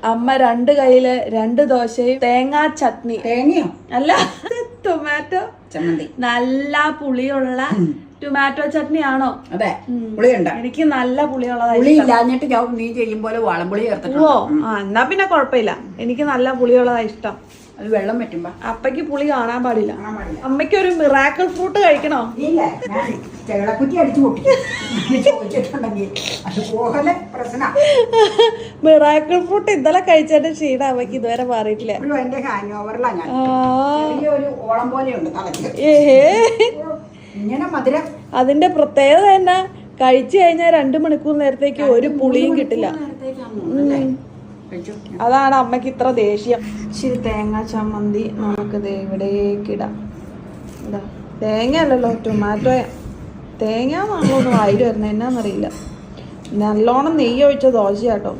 അമ്മ 2 കയ്യില് 2 ദോശയും തേങ്ങാ ചട്നി. തേങ്ങയോ? അല്ല, ടൊമാറ്റോ ചമ്മന്തി. നല്ല പുളിയുള്ള ടൊമാറ്റോ ചട്നി ആണോ? അതെ, പുളിയുണ്ട്. എനിക്ക് നല്ല പുളിയുള്ളതായി. പുളി ഇല്ലാഞ്ഞിട്ട് നീ ചെയ്യും പോലെ വാളംപുളി ചേർത്തിട്ടുണ്ട്. ഓ എന്നാ പിന്നെ കുഴപ്പമില്ല. എനിക്ക് നല്ല പുളിയുള്ളതാ ഇഷ്ടം. അത് വെള്ളം പറ്റുമ്പോ അപ്പയ്ക്ക് പുളി കാണാൻ പാടില്ല. അമ്മയ്ക്ക് ഒരു മിറാക്കിൾ ഫ്രൂട്ട് കഴിക്കണോ? ഇല്ല, ഞാൻ ചെളക്കുറ്റി അടിച്ചു ചോദിച്ചിട്ടുണ്ടെങ്കിൽ അതുപോലെ പ്രശ്നം. മിറാക്കിൾ ഫ്രൂട്ട് ഇന്നലെ കഴിച്ചതിന്റെ ക്ഷീണം അമ്മയ്ക്ക് ഇതുവരെ മാറിയിട്ടില്ല. എന്റെ ഹാങ് ഓവറിലാണ് ഞാൻ. ഒരു ഓളം പോലെയുണ്ട് തലയ്ക്ക്. ഇങ്ങനെ മധുരം. അതിന്റെ പ്രത്യേകത തന്നെ കഴിച്ചു കഴിഞ്ഞാൽ 2 മണിക്കൂർ നേരത്തേക്ക് ഒരു പുളിയും കിട്ടില്ല. അതാണ് അമ്മയ്ക്ക് ഇത്ര ദേഷ്യം. ഇച്ചിരി തേങ്ങ ചമ്മന്തി നമുക്കിത് ഇവിടേക്ക് ഇടാം. ഇതാ തേങ്ങ അല്ലല്ലോ, ടൊമാറ്റോയാ. തേങ്ങ നമ്മളൊന്നും വായിൽ വരുന്നത് എന്നാന്നറിയില്ല. നല്ലോണം നെയ്യ് ഒഴിച്ച ദോശയാട്ടോ.